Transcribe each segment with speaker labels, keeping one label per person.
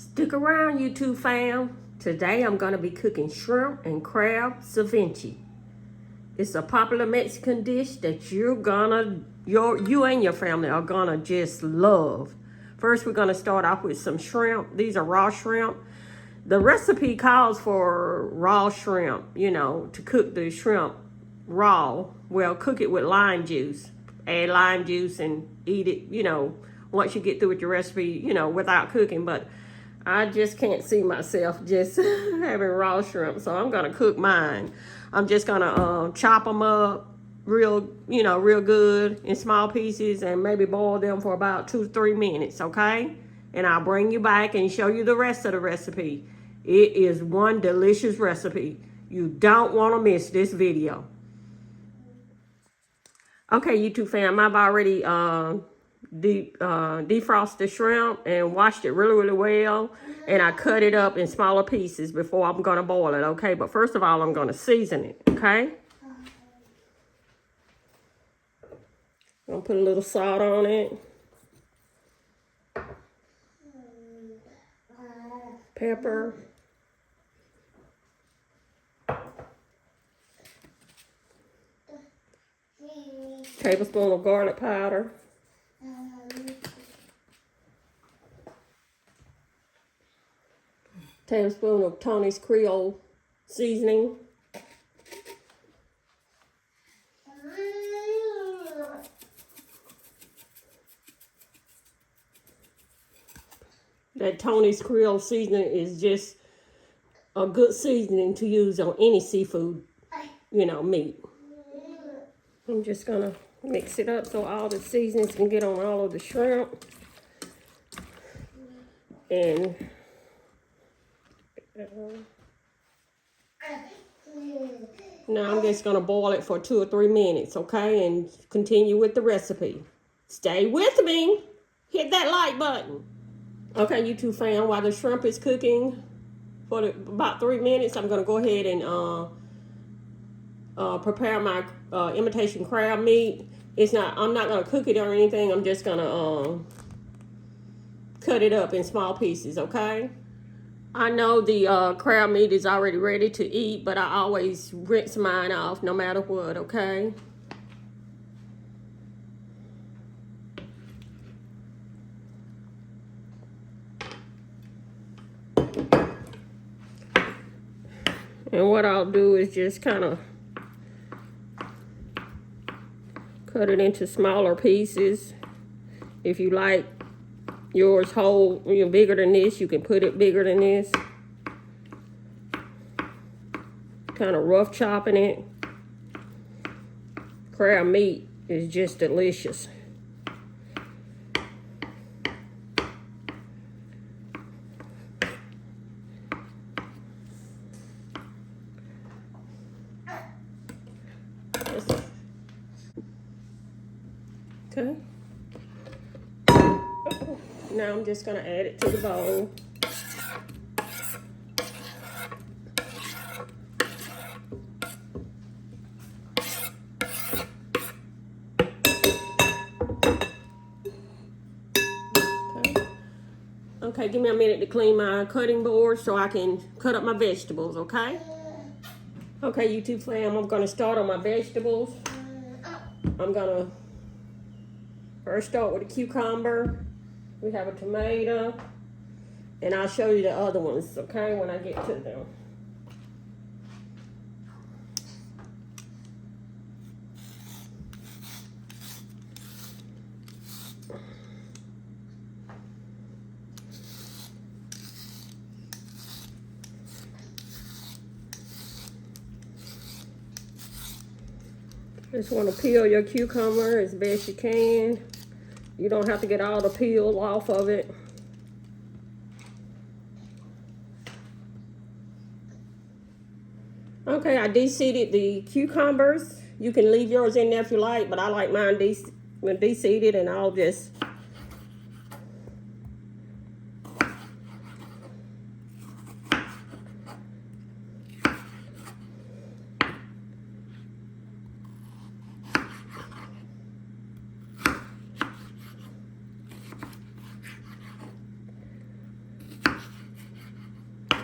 Speaker 1: Stick around, YouTube fam. Today I'm going to be cooking shrimp and crab ceviche. It's a popular Mexican dish that you and your family are gonna just love. First, we're gonna start off with some shrimp. These are raw shrimp. The recipe calls for raw shrimp, to cook the shrimp raw. Well, cook it with lime juice. Add lime juice and eat it, once you get through with your recipe, without cooking. But I just can't see myself just having raw shrimp, so I'm gonna cook mine. I'm just gonna chop them up real good in small pieces and maybe boil them for about 2 to 3 minutes, okay? And I'll bring you back and show you the rest of the recipe. It is one delicious recipe. You don't want to miss this video. Okay, YouTube fam, I've already defrosted the shrimp and washed it really well, and I cut it up in smaller pieces before I'm gonna boil it, okay? But first of all, I'm gonna season it, okay? I'm gonna put a little salt on it, pepper, tablespoon of garlic powder, tablespoon of Tony's Creole seasoning, that Tony's Creole seasoning is just a good seasoning to use on any seafood, meat. I'm just gonna mix it up so all the seasonings can get on all of the shrimp. And now I'm just gonna boil it for 2 or 3 minutes, okay? And continue with the recipe. Stay with me. Hit that like button. Okay, YouTube fam, while the shrimp is cooking for about 3 minutes, I'm gonna go ahead and prepare my imitation crab meat. I'm not gonna cook it or anything. I'm just gonna cut it up in small pieces, okay? I know the crab meat is already ready to eat, but I always rinse mine off no matter what, okay? And what I'll do is just kind of cut it into smaller pieces. If you like yours whole, bigger than this, you can put it bigger than this. Kind of rough chopping it. Crab meat is just delicious. Okay. Now I'm just gonna add it to the bowl. Okay, give me a minute to clean my cutting board so I can cut up my vegetables, okay? Okay, YouTube fam, I'm gonna start on my vegetables. I'm gonna first start with a cucumber. We have a tomato, and I'll show you the other ones, okay, when I get to them. Just want to peel your cucumber as best you can. You don't have to get all the peel off of it. Okay, I de-seeded the cucumbers. You can leave yours in there if you like, but I like mine de-seeded, and I'll just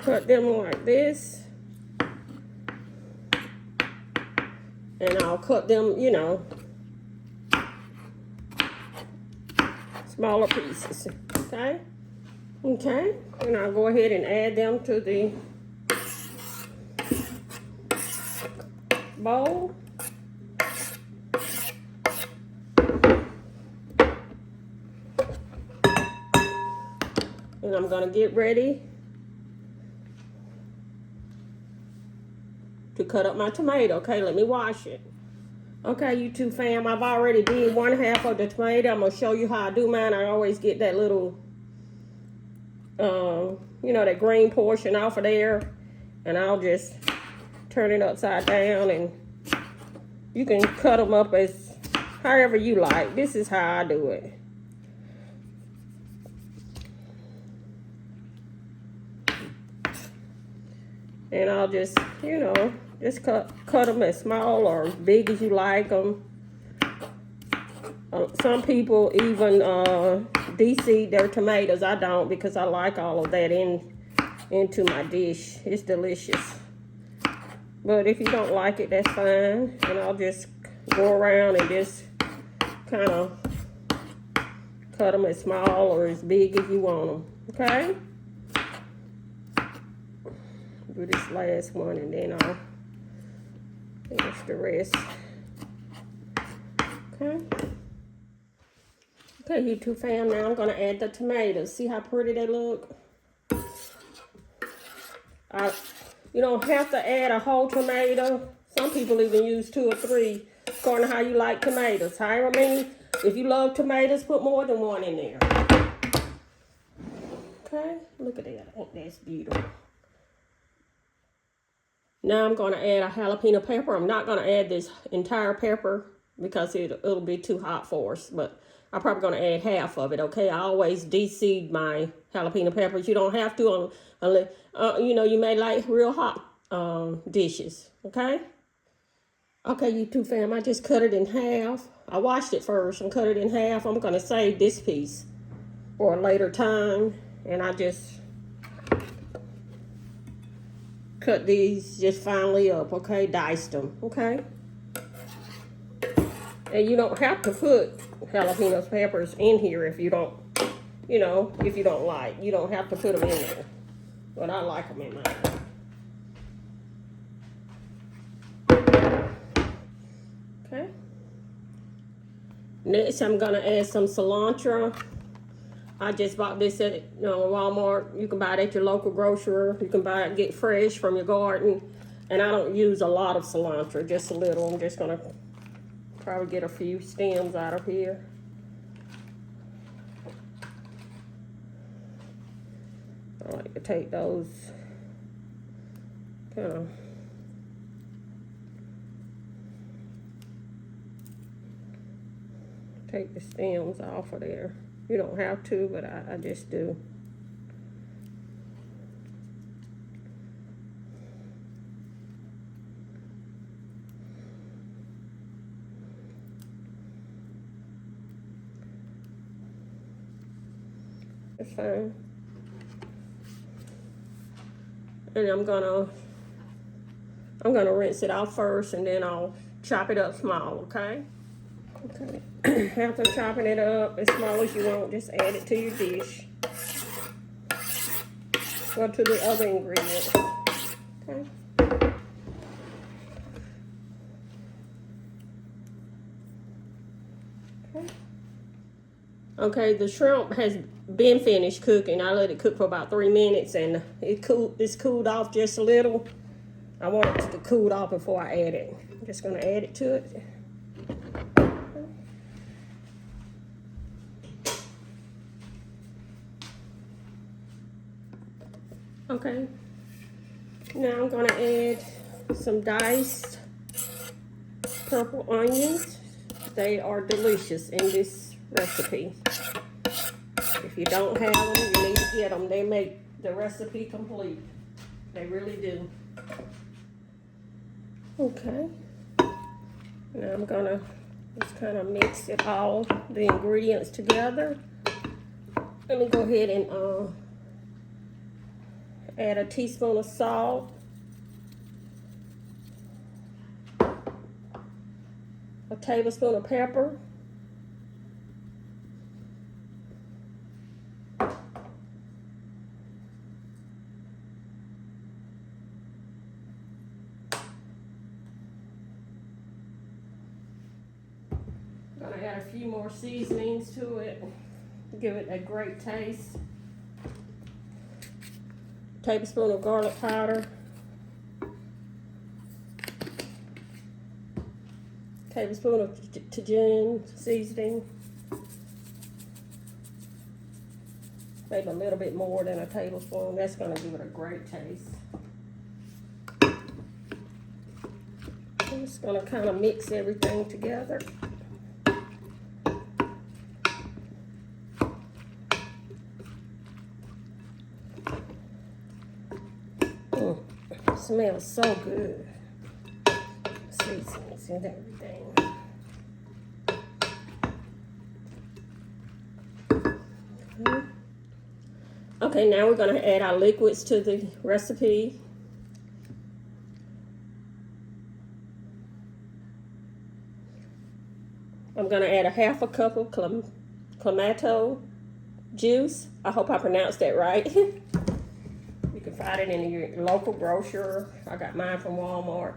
Speaker 1: cut them like this. And I'll cut them, you know, smaller pieces, okay? Okay, and I'll go ahead and add them to the bowl. And I'm gonna get ready to cut up my tomato. Okay, let me wash it. Okay, YouTube fam, I've already did 1/2 of the tomato. I'm gonna show you how I do mine. I always get that little, you know, that green portion off of there, and I'll just turn it upside down, and you can cut them up as however you like. This is how I do it. And I'll just, you know, just cut them as small or as big as you like them. Some people even de-seed their tomatoes. I don't, because I like all of that into my dish. It's delicious. But if you don't like it, that's fine. And I'll just go around and just kind of cut them as small or as big as you want them. Okay? Do this last one, and then I'll finish the rest. Okay. Okay, YouTube fam, now I'm going to add the tomatoes. See how pretty they look? You don't have to add a whole tomato. Some people even use 2 or 3, according to how you like tomatoes. However many, if you love tomatoes, put more than 1 in there. Okay, look at that. Oh, that's beautiful. Now I'm going to add a jalapeno pepper. I'm not going to add this entire pepper because it'll be too hot for us. But I'm probably going to add half of it, okay? I always de-seed my jalapeno peppers. You don't have to unless, you know, you may like real hot dishes, okay? Okay, YouTube fam, I just cut it in half. I washed it first and cut it in half. I'm going to save this piece for a later time. And I just cut these just finely up, okay? Diced them, okay? And you don't have to put jalapeno peppers in here if you don't, you know, if you don't like. You don't have to put them in there. But I like them in mine. Okay. Next, I'm going to add some cilantro. I just bought this at Walmart. You can buy it at your local grocer. You can buy it, get fresh from your garden. And I don't use a lot of cilantro, just a little. I'm just going to probably get a few stems out of here. I like to take those kind of take the stems off of there. You don't have to, but I just do. That's fine. And I'm gonna rinse it out first, and then I'll chop it up small, okay? Okay. After chopping it up as small as you want, just add it to your dish. Go to the other ingredients. Okay. Okay, the shrimp has been finished cooking. I let it cook for about 3 minutes, and it's cooled off just a little. I want it to cool off before I add it. I'm just gonna add it to it. Okay, now I'm gonna add some diced purple onions. They are delicious in this recipe. If you don't have them, you need to get them. They make the recipe complete. They really do. Okay, now I'm gonna just kind of mix it all, the ingredients together. Let me go ahead and Add a teaspoon of salt. A tablespoon of pepper. I'm gonna add a few more seasonings to it. Give it a great taste. Tablespoon of garlic powder. Tablespoon of Cajun seasoning. Maybe a little bit more than a tablespoon. That's gonna give it a great taste. I'm just gonna kind of mix everything together. Smells so good. Seasonings and everything. Okay, now we're going to add our liquids to the recipe. I'm going to add a half a cup of clamato juice. I hope I pronounced that right. You can find it in your local grocer. I got mine from Walmart.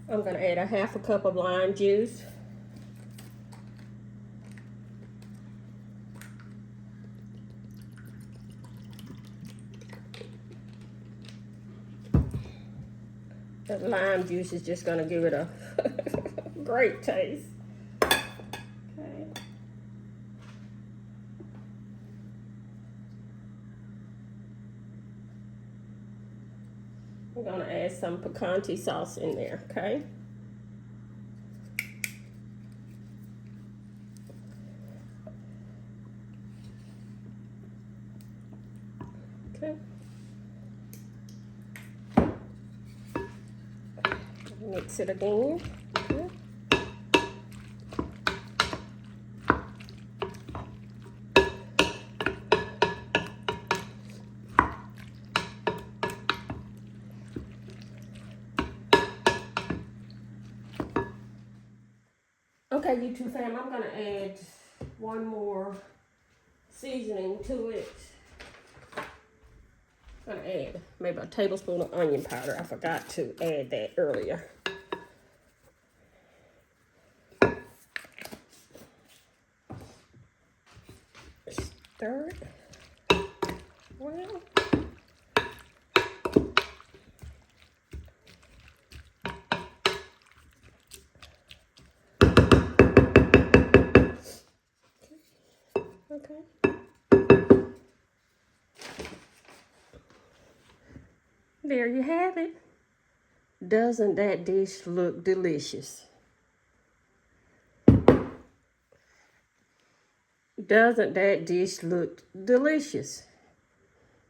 Speaker 1: I'm going to add a half a cup of lime juice. The lime juice is just going to give it a great taste. Okay. I'm going to add some picante sauce in there, okay? Okay. Mix it again. Okay. Okay, YouTube fam, I'm gonna add one more seasoning to it. I'm gonna add maybe a tablespoon of onion powder. I forgot to add that earlier. Stir it well. Okay. There you have it. Doesn't that dish look delicious? Doesn't that dish look delicious?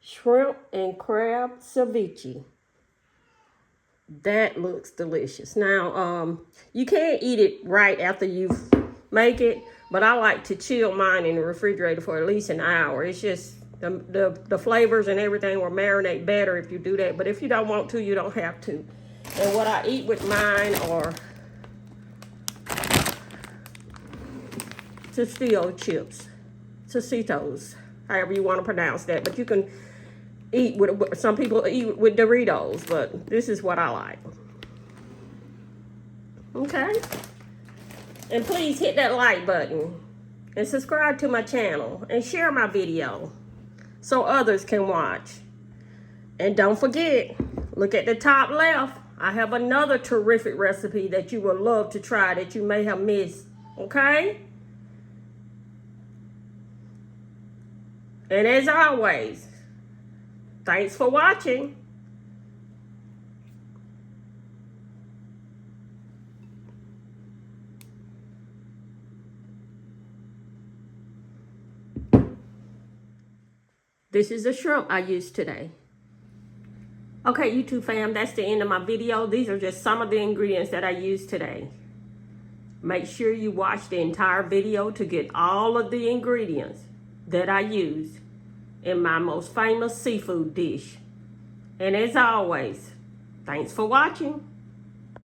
Speaker 1: Shrimp and crab ceviche. That looks delicious. Now, you can't eat it right after you make it, but I like to chill mine in the refrigerator for at least an hour. It's just the flavors and everything will marinate better if you do that. But if you don't want to, you don't have to. And what I eat with mine are Tostitos chips, Tostitos, however you want to pronounce that. But you can eat with, some people eat with Doritos, but this is what I like. Okay? And please hit that like button and subscribe to my channel and share my video so others can watch. And don't forget, look at the top left. I have another terrific recipe that you would love to try that you may have missed. Okay? And as always, thanks for watching. This is the shrimp I used today. Okay, YouTube fam, that's the end of my video. These are just some of the ingredients that I used today. Make sure you watch the entire video to get all of the ingredients that I used in my most famous seafood dish. And as always, thanks for watching.